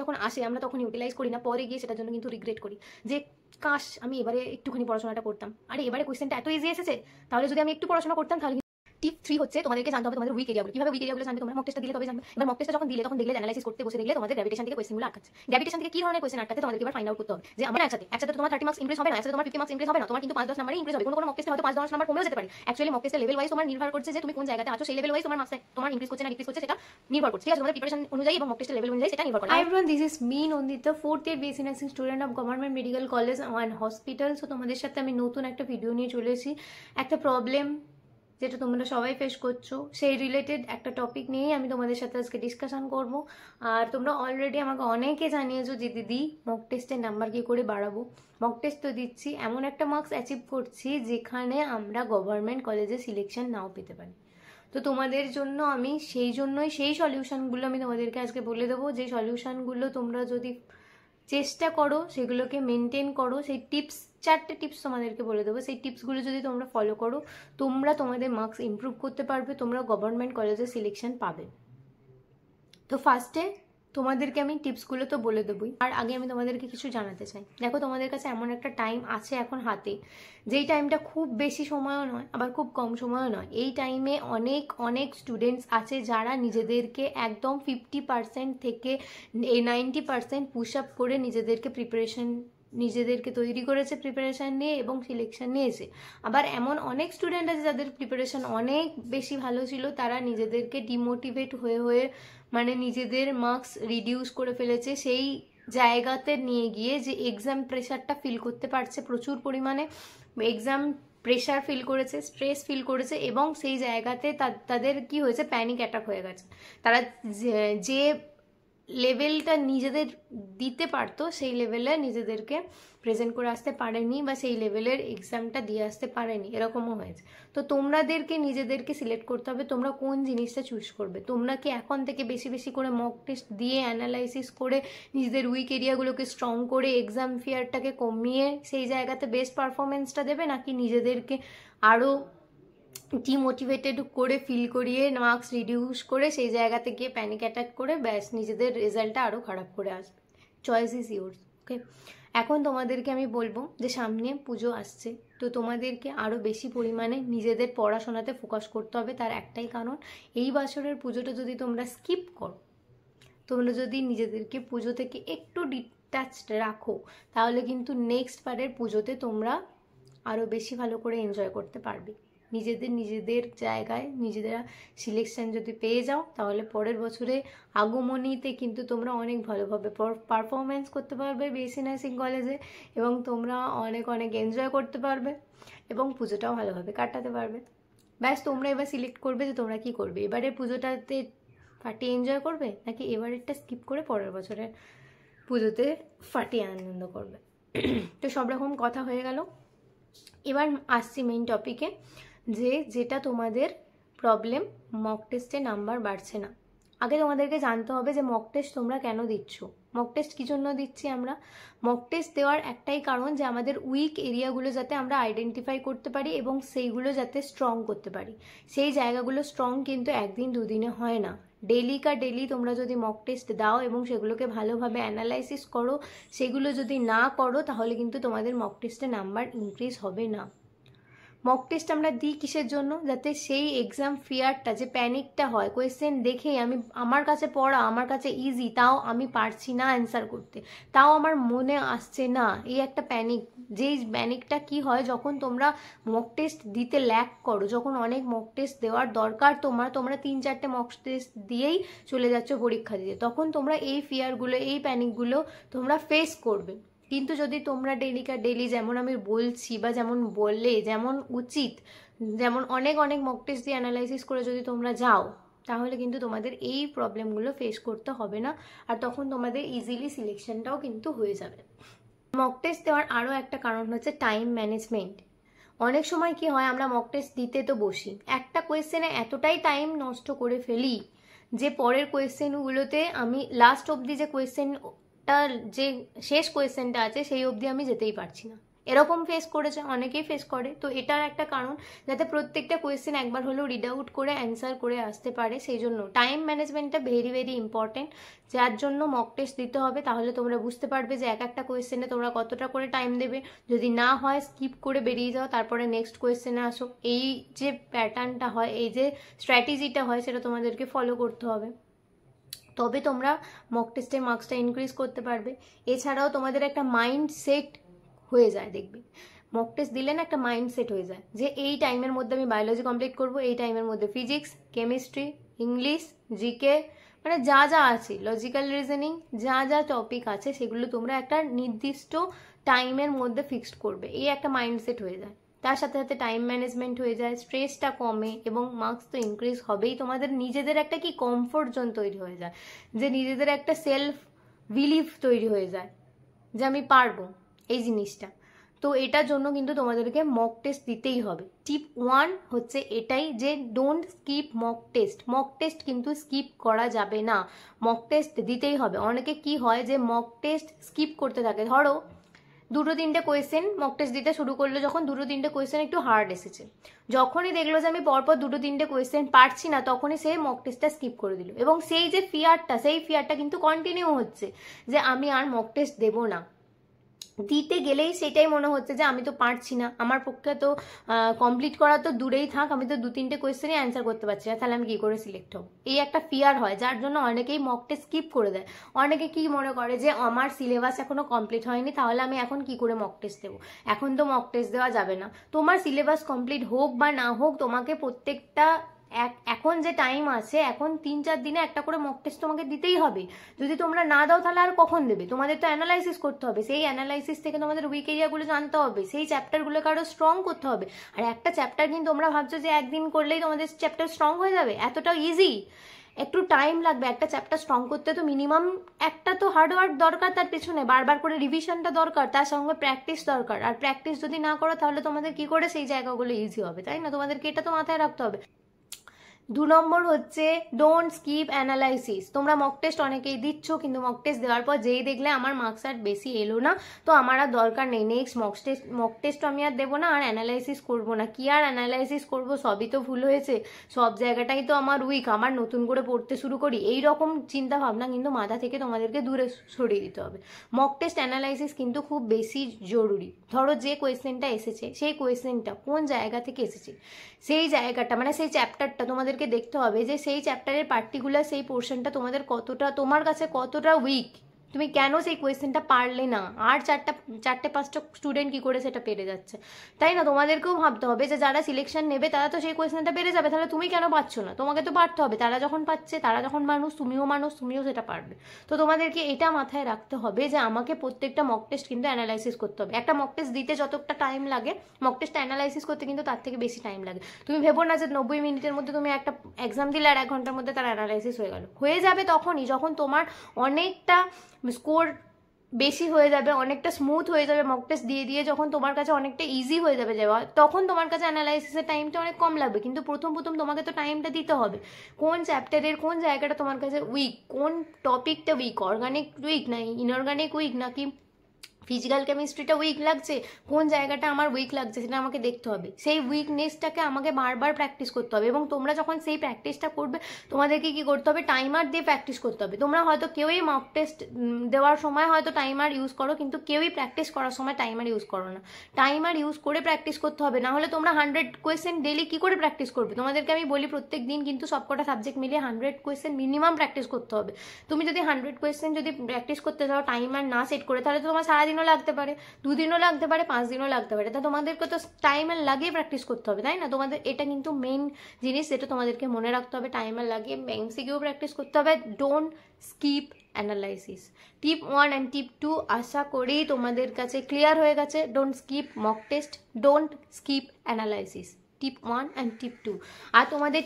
যখন আসে আমরা তখন ইউটিলাইজ করি না, পরে গিয়ে সেটার জন্য কিন্তু রিগ্রেট করি যে কাশ আমি এবারে একটুখানি পড়াশোনাটা করতাম, আরে এবারে কোয়েশ্চেনটা এত ইজি এসেছে, তাহলে যদি আমি একটু পড়াশোনা করতাম তাহলে। টিপ 3 হচ্ছে তোমাদেরকে জানতে হবে তোমাদের উইক এরিয়াগুলো। কিভাবে উইক এরিয়াগুলো জানবে তোমরা? মক টেস্টটা দিলে তবে জানবে। এবার মক টেস্টটা যখন দিলে তখন দেখলে অ্যানালাইসিস করতে বসে দেখলে তোমাদের গ্র্যাভিটেশন থেকে কোয়েশ্চেনগুলো আটকাচ্ছে। গ্র্যাভিটেশন থেকে কি ধরনের কোয়েশ্চেন আটকাচ্ছে তোমাদেরকে এবার ফাইন্ড আউট করতে হবে। যে আমরা একসাথে তোমার 30 মার্কস ইনক্রিজ হবে না, একসাথে তোমার 50 মার্কস ইনক্রিজ হবে না, তোমার কিন্তু 5-10 নাম্বারই ইনক্রিজ হবে। কোনো মক টেস্টে হয়তো 5-10 নাম্বার কমেও যেতে পারে। অ্যাকচুয়ালি মক টেস্টের লেভেল ওয়াইজ তোমার নির্ভর করছে যে তুমি কোন জায়গাতে আছো, সেই লেভেল ওয়াইজ তোমার মার্কস তোমার ইনক্রিজ করছে না ডিক্রিজ করছে সেটা নির্ভর করছে। ঠিক আছে, তোমাদের প্রিপারেশন অনুযায়ী এবং মক টেস্টের লেভেল অনুযায়ী সেটা নির্ভর করে। Hi everyone, this is me Nandita, 4th year BSc Nursing student of Government Medical College and Hospital. So তোমাদের সাথে আমি নতুন একটা ভিডিও নিয়ে চলে এসেছি। একটা প্রবলেম যেটা তোমরা সবাই ফেস করছো সেই রিলেটেড একটা টপিক নিয়েই আমি তোমাদের সাথে আজকে ডিসকাশন করব। আর তোমরা অলরেডি আমাকে অনেকে জানিয়েছো যে দিদি মক টেস্টের নাম্বার কি করে বাড়াবো। মক টেস্ট তো দিচ্ছি, এমন একটা মার্কস অ্যাচিভ করছি যেখানে আমরা গভর্নমেন্ট কলেজে সিলেকশন নাও পেতে পারি। তো তোমাদের জন্য আমি সেই সলিউশনগুলো আমি তোমাদেরকে আজকে বলে দেবো, যে সলিউশনগুলো তোমরা যদি চেষ্টা করো সেগুলোকে মেনটেন করো, সেই টিপস 4টে টিপস তোমাদেরকে বলে দেবো, সেই টিপসগুলো যদি তোমরা ফলো করো তোমরা তোমাদের মার্কস ইমপ্রুভ করতে পারবে, তোমরা গভর্নমেন্ট কলেজে সিলেকশন পাবে। তো ফার্স্টে তোমাদেরকে আমি টিপসগুলো তো বলে দেবই, আর আগে আমি তোমাদেরকে কিছু জানাতে চাই। দেখো তোমাদের কাছে এমন একটা টাইম আছে এখন হাতে, যেই টাইমটা খুব বেশি সময়ও নয় আবার খুব কম সময়ও নয়। এই টাইমে অনেক স্টুডেন্টস আছে যারা নিজেদেরকে একদম 50% থেকে 90% পুশ আপ করে নিজেদেরকে তৈরি করেছে প্রিপারেশান নিয়ে এবং সিলেকশন নিয়েছে। আবার এমন অনেক স্টুডেন্ট আছে যাদের প্রিপারেশান অনেক বেশি ভালো ছিল, তারা নিজেদেরকে ডিমোটিভেট হয়ে মানে নিজেদের মার্কস রিডিউস করে ফেলেছে, সেই জায়গাতে নিয়ে গিয়ে যে এক্সাম প্রেশারটা ফিল করতে পারছে, প্রচুর পরিমাণে এক্সাম প্রেশার ফিল করেছে, স্ট্রেস ফিল করেছে, এবং সেই জায়গাতে তাদের কি হয়েছে, প্যানিক অ্যাটাক হয়ে গেছে। তারা যে লেভেলটা নিজেদের দিতে পারতো সেই লেভেলে নিজেদেরকে প্রেজেন্ট করে আসতে পারেনি, বা সেই লেভেলের এক্সামটা দিয়ে আসতে পারেনি, এরকমও হয়েছে। তো তোমাদেরকে নিজেদেরকে সিলেক্ট করতে হবে তোমরা কোন জিনিসটা চুজ করবে। তোমরা কি এখন থেকে বেশি করে মক টেস্ট দিয়ে অ্যানালাইসিস করে নিজেদের উইক এরিয়াগুলোকে স্ট্রং করে এক্সাম ফিয়ারটাকে কমিয়ে সেই জায়গাতে বেস্ট পারফরমেন্সটা দেবে, নাকি নিজেদেরকে আরও ডিমোটিভেটেড করে ফিল করিয়ে মার্কস রিডিউস করে সেই জায়গাতে গিয়ে প্যানিক অ্যাটাক করে ব্যাস নিজেদের রেজাল্টটা আরও খারাপ করে আসবে? Choice is yours. ওকে, এখন তোমাদেরকে আমি বলবো যে সামনে পুজো আসছে, তো তোমাদেরকে আরও বেশি পরিমাণে নিজেদের পড়াশোনাতে ফোকাস করতে হবে। তার একটাই কারণ, এই বছরের পুজোটা যদি তোমরা স্কিপ করো, তোমরা যদি নিজেদেরকে পুজো থেকে একটু ডিটাচড রাখো, তাহলে কিন্তু নেক্সট বারের পুজোতে তোমরা আরও বেশি ভালো করে এনজয় করতে পারবে। নিজেদের জায়গায় নিজেরা সিলেকশন যদি পেয়ে যাও, তাহলে পরের বছরে আগমনীতে কিন্তু তোমরা অনেক ভালোভাবে পারফরমেন্স করতে পারবে বিএসসি নার্সিং কলেজে, এবং তোমরা অনেক এনজয় করতে পারবে এবং পুজোটাও ভালোভাবে কাটাতে পারবে। ব্যাস তোমরা এবার সিলেক্ট করবে যে তোমরা কি করবে, এবারের পুজোটাতে ফাটিয়ে এনজয় করবে, নাকি এবারেরটা স্কিপ করে পরের বছরের পুজোতে ফাটিয়ে আনন্দ করবে। তো সব রকম কথা হয়ে গেল, এবার আসছি মেইন টপিকে, যেটা তোমাদের প্রবলেম, মক টেস্টে নাম্বার বাড়ছে না। আগে তোমাদেরকে জানতে হবে যে মক টেস্ট তোমরা কেন দিচ্ছ। মক টেস্ট কী জন্য দিচ্ছি আমরা? মক টেস্ট দেওয়ার একটাই কারণ, যে আমাদের উইক এরিয়াগুলো যাতে আমরা আইডেন্টিফাই করতে পারি এবং সেইগুলো যাতে স্ট্রং করতে পারি। সেই জায়গাগুলো স্ট্রং কিন্তু একদিন দুদিনে হয় না। ডেলি তোমরা যদি মক টেস্ট দাও এবং সেগুলোকে ভালোভাবে অ্যানালাইসিস করো, সেগুলো যদি না করো, তাহলে কিন্তু তোমাদের মক টেস্টে নাম্বার ইনক্রিজ হবে না। মক টেস্ট আমরা দিই কিসের জন্য? যাতে সেই এক্সাম ফিয়ারটা, যে প্যানিকটা হয় কোয়েশ্চেন দেখেই আমার কাছে পড়া, আমার কাছে ইজি, তাও আমি পারছি না অ্যান্সার করতে, তাও আমার মনে আসছে না, এই একটা প্যানিক। যেই প্যানিকটা কি হয়, যখন তোমরা মক টেস্ট দিতে ল্যাক করো, যখন অনেক মক টেস্ট দেওয়ার দরকার তোমরা 3-4টে মক টেস্ট দিয়েই চলে যাচ্ছ পরীক্ষা দিতে, তখন তোমরা এই ফিয়ারগুলো, এই প্যানিকগুলো তোমরা ফেস করবে। কিন্তু যদি তোমরা ডেলি যেমন আমি বলছি বা যেমন বললে যেমন উচিত, যেমন অনেক মক টেস্ট দিয়ে অ্যানালাইসিস করে যদি তোমরা যাও, তাহলে কিন্তু তোমাদের এই প্রবলেমগুলো ফেস করতে হবে না, আর তখন তোমাদের ইজিলি সিলেকশনটাও কিন্তু হয়ে যাবে। মক টেস্ট দেওয়ার আরও একটা কারণ হচ্ছে টাইম ম্যানেজমেন্ট। অনেক সময় কি হয়, আমরা মক টেস্ট দিতে তো বসি, একটা কোয়েশ্চেনে এতটাই টাইম নষ্ট করে ফেলি যে পরের কোয়েশ্চেনগুলোতে আমি লাস্ট অবধি যে কোয়েশ্চেনটা, যে শেষ কোয়েশ্চেনটা আছে সেই অবধি আমি যেতেই পারছি না। এরকম ফেস করেছে, অনেকেই ফেস করে। তো এটার একটা কারণ যাতে প্রত্যেকটা কোয়েশ্চেন একবার হলেও রিড আউট করে অ্যান্সার করে আসতে পারে, সেই জন্য টাইম ম্যানেজমেন্টটা ভেরি ভেরি ইম্পর্টেন্ট, যার জন্য মক টেস্ট দিতে হবে। তাহলে তোমরা বুঝতে পারবে যে এক একটা কোয়েশ্চেনে তোমরা কতটা করে টাইম দেবে। যদি না হয় স্কিপ করে বেরিয়ে যাও, তারপরে নেক্সট কোয়েশ্চেনে আসো। এই যে প্যাটার্নটা হয়, এই যে স্ট্র্যাটেজিটা হয়, সেটা তোমাদেরকে ফলো করতে হবে, তবে তোমরা মক টেস্টের মার্কসটা ইনক্রিজ করতে পারবে। এছাড়াও তোমাদের একটা মাইন্ড সেট হয়ে যায়, দেখবে মক টেস্ট দিলে না একটা মাইন্ড সেট হয়ে যায় যে এই টাইমের মধ্যে আমি বায়োলজি কমপ্লিট করব, এই টাইমের মধ্যে ফিজিক্স, কেমিস্ট্রি, ইংলিশ, জিকে, মানে যা যা আছে, লজিক্যাল রিজনিং, যা যা টপিক আছে সেগুলো তোমরা একটা নির্দিষ্ট টাইমের মধ্যে ফিক্সড করবে। এই একটা মাইন্ডসেট হয়ে যায়, তার সাথে সাথে টাইম ম্যানেজমেন্ট হয়ে যায়, স্ট্রেসটা কমে এবং মার্কস তো ইনক্রিজ হবেই। তোমাদের নিজেদের একটা কি কমফোর্ট জোন তৈরি হয়ে যায়, যে নিজেদের একটা সেলফ বিলিভ তৈরি হয়ে যায় যে আমি পারবো এই জিনিসটা। তো এটার জন্য কিন্তু তোমাদেরকে মক টেস্ট দিতেই হবে। টিপ 1 হচ্ছে এটাই যে don't skip mock test. Mock test কিন্তু স্কিপ করা যাবে না, মক টেস্ট দিতেই হবে। অনেকে কি হয় যে মক টেস্ট স্কিপ করতে থাকে, ধরো 2-3টে কোয়েশ্চেন মক টেস্ট দিতে শুরু করলো, যখন 2-3টে কোয়েশ্চেন একটু হার্ড এসেছে, যখনই দেখলো যে আমি পরপর 2-3টে কোয়েশ্চেন পারছি না, তখনই সে মক টেস্টটা স্কিপ করে দিল। এবং সেই যে ফিয়ারটা, সেই ফিয়ারটা কিন্তু কন্টিনিউ হচ্ছে যে আমি আর মক টেস্ট দেবো না। দিতে গেলেই সেটাই মনে হচ্ছে যে আমি তো পারছি না, আমার পক্ষে তো কমপ্লিট করা তো দূরেই থাক, আমি তো 2-3টে কোয়েশ্চেনই অ্যান্সার করতে পারছি না, তাহলে আমি কি করে সিলেক্ট হব। এই একটা ফিয়ার হয়, যার জন্য অনেকেই মক টেস্ট স্কিপ করে দেয়। অনেকে কি মনে করে যে আমার সিলেবাস এখনো কমপ্লিট হয়নি, তাহলে আমি এখন কি করে মক টেস্ট দেবো, এখন তো মক টেস্ট দেওয়া যাবে না। তোমার সিলেবাস কমপ্লিট হোক বা না হোক, তোমাকে প্রত্যেকটা এখন যে টাইম আছে, এখন 3-4 দিনে একটা করে মক টেস্ট তোমাকে দিতেই হবে। যদি তোমরা না দাও তাহলে আর কখন দেবে। তোমাদের তো অ্যানালাইসিস করতে হবে, সেই অ্যানালাইসিস থেকে তোমাদের উইক এরিয়াগুলো জানতে হবে, সেই চ্যাপ্টারগুলোকে আরো স্ট্রং করতে হবে। আর একটা চ্যাপ্টার কিন্তু তোমরা ভাবছো যে একদিন করলেই তোমাদের চ্যাপ্টার স্ট্রং হয়ে যাবে, এতটা ইজি? একটু টাইম লাগবে। একটা চ্যাপ্টার স্ট্রং করতে তো মিনিমাম একটা তো হার্ডওয়ার্ক দরকার, তার পেছনে বারবার করে রিভিশনটা দরকার, তার সঙ্গে প্র্যাকটিস দরকার। আর প্র্যাকটিস যদি না করো তাহলে তোমাদের কি করে সেই জায়গাগুলো ইজি হবে, তাই না? তোমাদেরকে এটা তো মাথায় রাখতে হবে। 2 নম্বর হচ্ছে ডোন্ট স্কিপ অ্যানালাইসিস। তোমরা মক টেস্ট অনেকেই দিচ্ছ, কিন্তু মক টেস্ট দেওয়ার পর যেই দেখলে আমার মার্কস আর বেশি এলো না, তো আমার আর দরকার নেই, নেক্সট মক টেস্ট আমি আর দেবো না, আর অ্যানালাইসিস করবো না। কি আর অ্যানালাইসিস করবো, সবই তো ভুল হয়েছে, সব জায়গাটাই তো আমার উইক, আমার নতুন করে পড়তে শুরু করি, এই রকম চিন্তা ভাবনা কিন্তু মাথা থেকে তোমাদেরকে দূরে সরিয়ে দিতে হবে। মক টেস্ট অ্যানালাইসিস কিন্তু খুব বেশি জরুরি। ধরো যে কোয়েশ্চেনটা এসেছে, সেই কোয়েশ্চেনটা কোন জায়গা থেকে এসেছে, সেই জায়গাটা মানে সেই চ্যাপ্টারটা তোমাদেরকে দেখতে হবে যে সেই চ্যাপ্টারের পার্টিকুলার সেই পোর্শনটা তোমাদের কতটা, তোমার কাছে কতটা উইক, তুমি কেন সেই কোয়েশ্চেনটা পারলে না, আর 4-5টা স্টুডেন্ট কি করে সেটা পেরে যাচ্ছে, তাই না? তোমাদেরকেও ভাবতে হবে যে যারা সিলেকশন নেবে তারা তো সেই কোয়েশ্চেনটা পেরে যাবে, তাহলে তুমি কেন পারছো না? তোমাকে তো পারতে হবে, তারা যখন পাচ্ছে, তারা যখন মানুষ, তুমিও সেটা পারবে। তো তোমাদেরকে এটা মাথায় রাখতে হবে যে আমাকে প্রত্যেকটা মক টেস্ট কিন্তু অ্যানালাইসিস করতে হবে। একটা মক টেস্ট দিতে যতটা টাইম লাগে, মক টেস্ট অ্যানালাইসিস করতে কিন্তু তার থেকে বেশি টাইম লাগে। তুমি ভেবো না যে 90 মিনিটের মধ্যে তুমি একটা এক্সাম দিলে আর 1 ঘন্টার মধ্যে তার অ্যানালাইসিস হয়ে গেল। হয়ে যাবে তখনই যখন তোমার অনেকটা স্কোর বেশি হয়ে যাবে, অনেকটা স্মুথ হয়ে যাবে মক টেস্ট দিয়ে দিয়ে, যখন তোমার কাছে অনেকটা ইজি হয়ে যাবে যাওয়া, তখন তোমার কাছে অ্যানালাইসিসের টাইমটা অনেক কম লাগবে। কিন্তু প্রথম তোমাকে তো টাইমটা দিতে হবে। কোন চ্যাপ্টারের কোন জায়গাটা তোমার কাছে উইক, কোন টপিকটা উইক, অর্গানিক উইক না ইনঅর্গানিক উইক, নাকি ফিজিক্যাল কেমিস্ট্রিটা উইক লাগছে, কোন জায়গাটা আমার উইক লাগছে সেটা আমাকে দেখতে হবে। সেই উইকনেসটাকে আমাকে বারবার প্র্যাকটিস করতে হবে। এবং তোমরা যখন সেই প্র্যাকটিসটা করবে, তোমাদেরকে কি করতে হবে, টাইমার দিয়ে প্র্যাকটিস করতে হবে। তোমরা হয়তো কেউই মক টেস্ট দেওয়ার সময় হয়তো টাইমার ইউজ করো, কিন্তু কেউই প্র্যাকটিস করার সময় টাইমার ইউজ করো না। টাইমার ইউজ করে প্র্যাকটিস করতে হবে, না হলে তোমরা 100 কোয়েশ্চেন ডেলি কি করে প্র্যাকটিস করবে? তোমাদেরকে আমি বলি প্রত্যেক দিন কিন্তু সবকটা সাবজেক্ট মিলিয়ে 100 কোয়েশ্চেন মিনিমাম প্র্যাকটিস করতে হবে। তুমি যদি 100 কোয়েশ্চেন যদি প্র্যাকটিস করতে যাও টাইমার না সেট করে, তাহলে তো তোমার সারাদিনও লাগতে পারে, 2 দিনও লাগতে পারে, 5 দিনও লাগতে পারে। তা তোমাদেরকে তো টাইমার লাগিয়ে প্র্যাকটিস করতে হবে, তাই না? তোমাদের এটা কিন্তু মেইন জিনিস, যেটা তোমাদেরকে মনে রাখতে হবে। টাইমার লাগিয়ে এমসিকিউ প্র্যাকটিস করতে হবে। Don't skip analysis. Tip 1 and tip 2 আশা করি তোমাদের কাছে ক্লিয়ার হয়ে গেছে। Don't skip mock test, don't skip analysis, tip 1 and tip 2। আর তোমাদের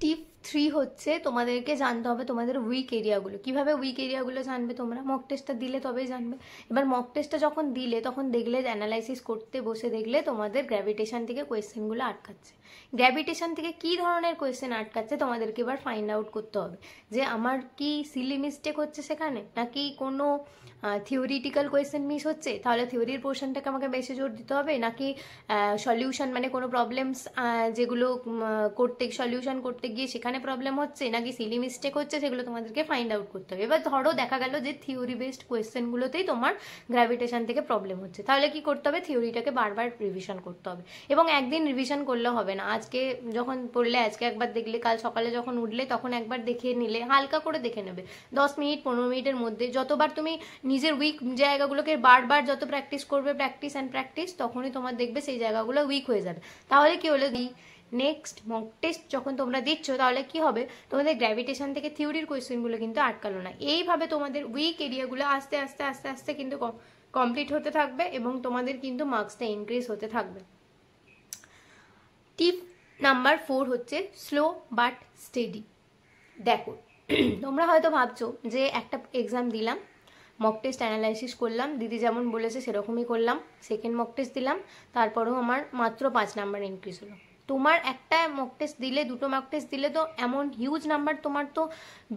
টিপ 3 হচ্ছে তোমাদেরকে জানতে হবে তোমাদের উইক এরিয়াগুলো। কিভাবে উইক এরিয়াগুলো জানবে তোমরা? মক টেস্টটা দিলে তবেই জানবে। এবার মক টেস্টটা যখন দিলে তখন দেখলে অ্যানালাইসিস করতে বসে দেখলে তোমাদের গ্র্যাভিটেশন থেকে কোয়েশ্চেনগুলো আটকাচ্ছে। গ্র্যাভিটেশন থেকে কি ধরনের কোয়েশ্চেন আটকাচ্ছে তোমাদেরকে এবার ফাইন্ড আউট করতে হবে যে আমার কি সিলি মিস্টেক হচ্ছে সেখানে, নাকি কোনো থিওরিটিক্যাল কোয়েশ্চেন মিস হচ্ছে, তাহলে থিওরির পোর্শনটাকে আমাকে বেশি জোর দিতে হবে, নাকি সলিউশন মানে কোনো প্রবলেমস যেগুলো সলিউশন করতে গিয়ে সেখানে প্রবলেম হচ্ছে, নাকি সিলি মিস্টেক হচ্ছে, সেগুলো তোমাদেরকে ফাইন্ড আউট করতে হবে। এবার ধরো দেখা গেল যে থিওরি বেসড কোয়েশ্চেনগুলোতেই তোমার গ্র্যাভিটেশন থেকে প্রবলেম হচ্ছে, তাহলে কি করতে হবে? থিওরিটাকে বারবার রিভিশন করতে হবে। এবং একদিন রিভিশন করলে হবে না, আজকে যখন পড়লে আজকে একবার দেখলে, কাল সকালে যখন উঠলে তখন একবার দেখে নিলে, হালকা করে দেখে নেবে 10 মিনিট 15 মিনিটের মধ্যে। যতবার তুমি নিজের উইক জায়গাগুলোকে বারবার যত প্র্যাকটিস করবে, প্র্যাকটিস অ্যান্ড প্র্যাকটিস, তখনই তোমার দেখবে সেই জায়গাগুলো উইক হয়ে যাবে। তাহলে কি হলো, নেক্সট মক টেস্ট যখন তোমরা দিচ্ছ তাহলে কি হবে, তোমাদের গ্র্যাভিটেশন থেকে থিওরির কোয়েশ্চেনগুলো কিন্তু আটকালো না। এইভাবে তোমাদের উইক এরিয়াগুলো আস্তে আস্তে আস্তে আস্তে কিন্তু কমপ্লিট হতে থাকবে এবং তোমাদের কিন্তু মার্কসটা ইনক্রিজ হতে থাকবে। টিপ নাম্বার 4 হচ্ছে স্লো বাট স্টেডি। দেখো তোমরা হয়তো ভাবছো যে একটা এক্সাম দিলাম, মক টেস্ট অ্যানালাইসিস করলাম, দিদি যেমন বলেছে সেরকমই করলাম, সেকেন্ড মক টেস্ট দিলাম, তারপরেও আমার মাত্র 5 নাম্বার ইনক্রিজ হলো। তোমার একটা মক টেস্ট দিলে, দুটো মক টেস্ট দিলে তো এমন হিউজ নাম্বার তোমার তো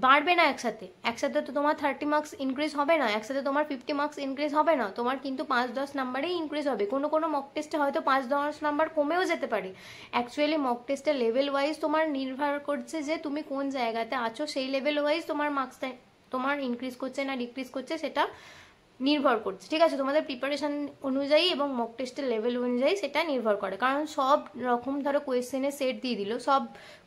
বাড়বে না একসাথে। একসাথে তো তোমার 30 মার্কস ইনক্রিজ হবে না, একসাথে তোমার 50 মার্কস ইনক্রিজ হবে না, তোমার কিন্তু 5-10 নাম্বারেই ইনক্রিজ হবে। কোনো কোনো মক টেস্টে হয়তো 5-10 নাম্বার কমেও যেতে পারে। অ্যাকচুয়ালি মক টেস্টের লেভেল ওয়াইজ তোমার নির্ভর করছে যে তুমি কোন জায়গাতে আছো, সেই লেভেল ওয়াইজ তোমার মার্কসটা তোমার ইনক্রিজ করছে না ডিক্রিজ করছে সেটা নির্ভর করছে। ঠিক আছে, তোমাদের প্রিপারেশন অনুযায়ী এবং মক টেস্টের লেভেল অনুযায়ী সেটা নির্ভর করে। কারণ সব রকম ধরো কোয়েশ্চেনের সেট দিয়ে দিল, সব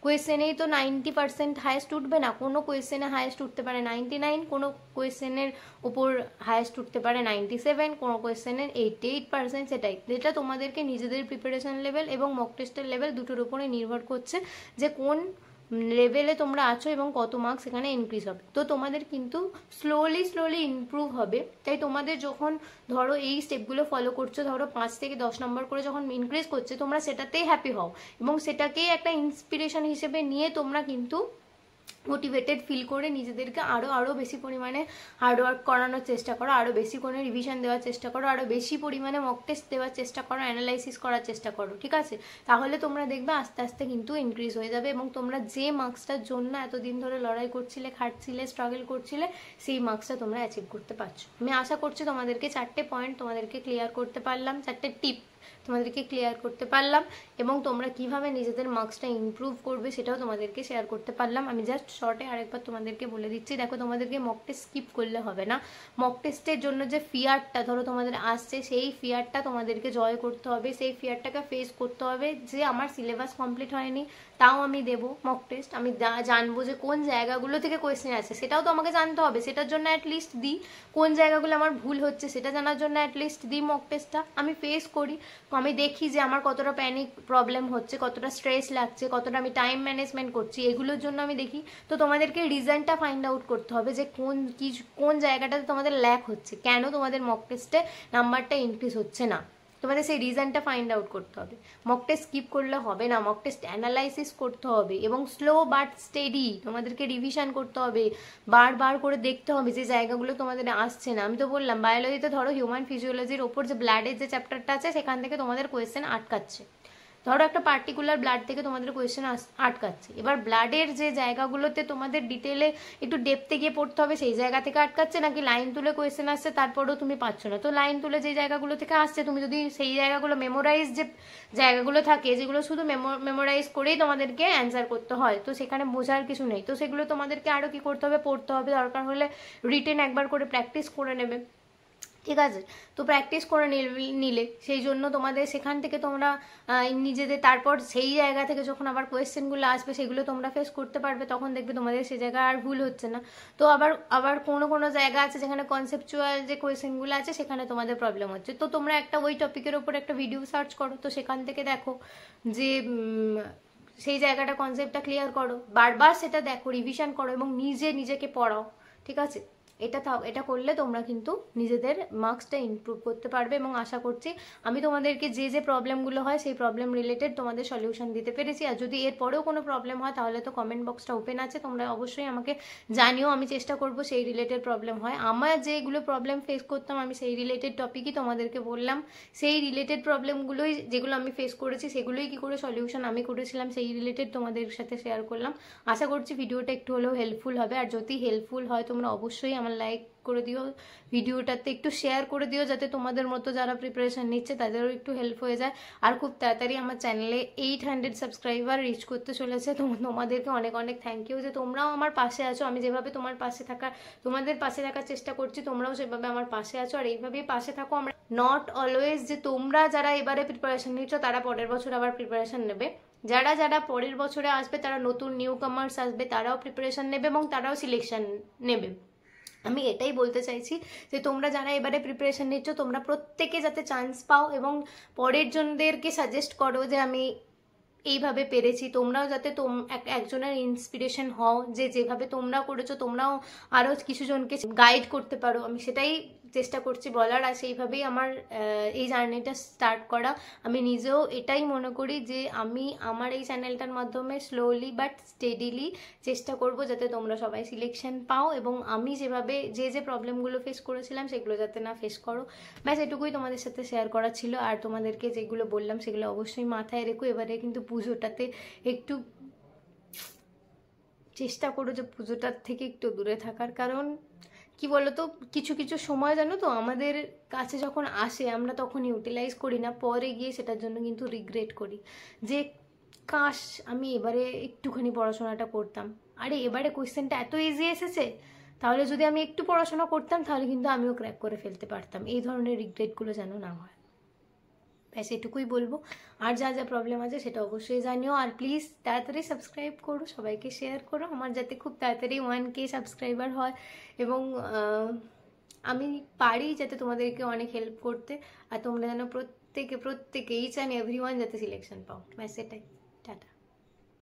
কোয়েশ্চেনেই তো 90% হায়েস্ট উঠবে না। কোনো কোয়েশ্চেনে হায়েস্ট উঠতে পারে 99, কোনো কোয়েশ্চেনের উপর হায়েস্ট উঠতে পারে 97, কোনো কোয়েশ্চেনের 88%। সেটাই, যেটা তোমাদেরকে নিজেদের প্রিপারেশন লেভেল এবং মক টেস্টের লেভেল দুটোর উপরে নির্ভর করছে যে কোন লেভেলে তোমরা আছো এবং কত মার্কস এখানে ইনক্রিজ হবে। তো তোমাদের কিন্তু স্লোলি ইমপ্রুভ হবে। তাই তোমাদের যখন ধরো এই স্টেপগুলো ফলো করছো, ধরো 5 থেকে 10 নম্বর করে যখন ইনক্রিজ করছে, তোমরা সেটাতেই হ্যাপি হও এবং সেটাকেই একটা ইন্সপিরেশন হিসেবে নিয়ে তোমরা কিন্তু মোটিভেটেড ফিল করে নিজেদেরকে আরও বেশি পরিমাণে হার্ডওয়ার্ক করানোর চেষ্টা করো, আরও বেশি করে রিভিশন দেওয়ার চেষ্টা করো, আরও বেশি পরিমাণে মক টেস্ট দেওয়ার চেষ্টা করো, অ্যানালাইসিস করার চেষ্টা করো। ঠিক আছে, তাহলে তোমরা দেখবে আস্তে আস্তে কিন্তু ইনক্রিজ হয়ে যাবে এবং তোমরা যে মার্কসটার জন্য এতদিন ধরে লড়াই করছিলে, খাটছিলে, স্ট্রাগল করছিলে, সেই মার্কসটা তোমরা অ্যাচিভ করতে পারছো। আমি আশা করছি তোমাদেরকে 4টে পয়েন্ট তোমাদেরকে ক্লিয়ার করতে পারলাম, 4টে টিপ তোমাদেরকে ক্লিয়ার করতে পারলাম এবং তোমরা কিভাবে নিজেদের মার্কসটা ইমপ্রুভ করবে সেটাও তোমাদেরকে শেয়ার করতে পারলাম। আমি জাস্ট শর্টে আরেকবার তোমাদেরকে বলে দিচ্ছি, দেখো তোমাদেরকে মক টেস্ট স্কিপ করলে হবে না। মক টেস্টের জন্য যে ফিয়ারটা ধরো তোমাদের আসছে, সেই ফিয়ারটা তোমাদেরকে জয় করতে হবে, সেই ফিয়ারটাকে ফেস করতে হবে যে আমার সিলেবাস কমপ্লিট হয়নি, তাও আমি দেবো মক টেস্ট, আমি জানবো যে কোন জায়গাগুলো থেকে কোয়েশ্চেন আছে, সেটাও তো আমাকে জানতে হবে। সেটার জন্য অ্যাটলিস্ট দিই, কোন জায়গাগুলো আমার ভুল হচ্ছে সেটা জানার জন্য অ্যাটলিস্ট দিই মক টেস্টটা, আমি ফেস করি, আমি দেখি যে আমার কতটা প্যানিক প্রবলেম হচ্ছে, কতটা স্ট্রেস লাগছে, কতটা আমি টাইম ম্যানেজমেন্ট করছি, এগুলোর জন্য আমি দেখি। তো তোমাদেরকে রিজনটা ফাইন্ড আউট করতে হবে যে কোন জায়গাটাতে তোমাদের ল্যাক হচ্ছে, কেন তোমাদের মক টেস্টে নাম্বারটা ইনক্রিজ হচ্ছে না, তোমাদের সেই রিজনটা ফাইন্ড আউট করতে হবে। মক টেস্ট স্কিপ করলে হবে না, মক টেস্ট অ্যানালাইসিস করতে হবে এবং স্লো বাট স্টেডি তোমাদেরকে রিভিশন করতে হবে, বারবার করে দেখতে হবে যে জায়গাগুলো তোমাদের আসছে না। আমি তো বললাম বায়োলজিতে ধরো হিউম্যান ফিজিওলজির ওপর যে ব্লাডের যে চ্যাপ্টারটা আছে সেখান থেকে তোমাদের কোয়েশ্চেন আটকাচ্ছে, ধরো একটা পার্টিকুলার ব্লাড থেকে তোমাদের কোয়েশ্চেন আটকাচ্ছে, এবার ব্লাডের যে জায়গাগুলোতে তোমাদের ডিটেলে একটু ডেপথে গিয়ে পড়তে হবে সেই জায়গা থেকে আটকাচ্ছে, নাকি লাইন তুলে কোয়েশ্চেন আসছে তারপরেও তুমি পাচ্ছ না। তো লাইন তুলে যে জায়গাগুলো থেকে আসছে, তুমি যদি সেই জায়গাগুলো মেমোরাইজ যে জায়গাগুলো থাকে যেগুলো শুধু মেমোরাইজ করেই তোমাদেরকে অ্যান্সার করতে হয়, তো সেখানে বোঝার কিছু নেই, তো সেগুলো তোমাদেরকে আরও কি করতে হবে, পড়তে হবে, দরকার হলে রিটেন একবার করে প্র্যাকটিস করে নেবে। ঠিক আছে, তো প্র্যাকটিস করে নিলে সেই জন্য তোমাদের সেখান থেকে তোমরা নিজেদের তারপর সেই জায়গা থেকে যখন আবার কোয়েশ্চেনগুলো আসবে সেগুলো তোমরা ফেস করতে পারবে, তখন দেখবে তোমাদের সেই জায়গায় আর ভুল হচ্ছে না। তো আবার কোনো জায়গা আছে যেখানে কনসেপচুয়াল যে কোয়েশ্চেনগুলো আছে সেখানে তোমাদের প্রবলেম হচ্ছে, তো তোমরা একটা ওই টপিকের ওপর একটা ভিডিও সার্চ করো, তো সেখান থেকে দেখো যে সেই জায়গাটা কনসেপ্টটা ক্লিয়ার করো, বারবার সেটা দেখো, রিভিশন করো এবং নিজেকে পড়াও। ঠিক আছে, এটা করলে তোমরা কিন্তু নিজেদের মার্কসটা ইমপ্রুভ করতে পারবে এবং আশা করছি আমি তোমাদেরকে যে প্রবলেমগুলো হয় সেই প্রবলেম রিলেটেড তোমাদের সলিউশন দিতে পেরেছি। আর যদি এর পরেও কোনো প্রবলেম হয় তাহলে তো কমেন্ট বক্সটা ওপেন আছে, তোমরা অবশ্যই আমাকে জানিও, আমি চেষ্টা করব সেই রিলেটেড প্রবলেম হয়। আমার যেগুলো প্রবলেম ফেস করতাম আমি সেই রিলেটেড টপিকই তোমাদেরকে বললাম, সেই রিলেটেড প্রবলেমগুলোই যেগুলো আমি ফেস করেছি সেগুলোই কি করে সলিউশন আমি করেছিলাম সেই রিলেটেড তোমাদের সাথে শেয়ার করলাম। আশা করছি ভিডিওটা একটু হলেও হেল্পফুল হবে। আর যদি হেল্পফুল হয় তোমরা অবশ্যই আমার লাইক করে দিও, ভিডিওটাতে একটু শেয়ার করে দিও, যাতে তোমাদের মতো যারা প্রিপারেশন নিচ্ছে তাদেরও একটু হেল্প হয়ে যায়। আর খুব তাড়াতাড়ি আমার চ্যানেলে 800 সাবস্ক্রাইবার রিচ করতে চলেছে, তো তোমাদেরকে অনেক অনেক থ্যাংক ইউ যে তোমরাও আমার পাশে আছো। আমি যেভাবে তোমাদের পাশে থাকার চেষ্টা করছি, তোমরাও সেভাবে আমার পাশে আছো, আর এইভাবেই পাশে থাকো। আমরা নট অলওয়েজ যে তোমরা যারা এবারে প্রিপারেশন নিচ্ছ তারা পরের বছর আবার প্রিপারেশন নেবে, যারা পরের বছরে আসবে তারা নতুন নিউ কামার্স আসবে, তারাও প্রিপারেশন নেবে এবং তারাও সিলেকশন নেবে। আমি এটাই বলতে চাইছি যে তোমরা যারা এবারে প্রিপারেশন নিচ্ছ তোমরা প্রত্যেকে যাতে চান্স পাও এবং পরের জনদেরকে সাজেস্ট করো যে আমি এইভাবে পেরেছি, তোমরাও যাতে একজনের ইন্সপিরেশন হও, যে যেভাবে তোমরা করেছো তোমরাও আরও কিছু জনকে গাইড করতে পারো। আমি সেটাই চেষ্টা করছি বলার, আর সেইভাবেই আমার এই জার্নিটা স্টার্ট করা। আমি নিজেও এটাই মনে করি যে আমি আমার এই চ্যানেলটার মাধ্যমে স্লোলি বাট স্টেডিলি চেষ্টা করব যাতে তোমরা সবাই সিলেকশন পাও এবং আমি যেভাবে যে প্রবলেমগুলো ফেস করেছিলাম সেগুলো যাতে না ফেস করো। ব্যাস এটুকুই তোমাদের সাথে শেয়ার করা ছিল। আর তোমাদেরকে যেগুলো বললাম সেগুলো অবশ্যই মাথায় রেখো। এবারে কিন্তু পুজোটাতে একটু চেষ্টা করো যে পুজোটার থেকে একটু দূরে থাকার, কারণ কি বলতো কিছু কিছু সময় জানো তো আমাদের কাছে যখন আসে আমরা তখন ইউটিলাইজ করি না, পরে গিয়ে সেটার জন্য কিন্তু রিগ্রেট করি যে কাশ আমি এবারে একটুখানি পড়াশোনাটা করতাম, আরে এবারে কোয়েশ্চেনটা এত ইজি এসেছে, তাহলে যদি আমি একটু পড়াশোনা করতাম তাহলে কিন্তু আমিও ক্র্যাক করে ফেলতে পারতাম। এই ধরনের রিগ্রেটগুলো যেন না হয়, ব্যাস এটুকুই বলবো। আর যা প্রবলেম আছে সেটা অবশ্যই জানিও, আর প্লিজ তাড়াতাড়ি সাবস্ক্রাইব করো, সবাইকে শেয়ার করো, আমার যাতে খুব তাড়াতাড়ি 1K সাবস্ক্রাইবার হয় এবং আমি পারি যাতে তোমাদেরকে অনেক হেল্প করতে, আর তোমরা যেন প্রত্যেকে ইচ অ্যান্ড এভরিওয়ান যাতে সিলেকশন পাও, ব্যাস এটাই।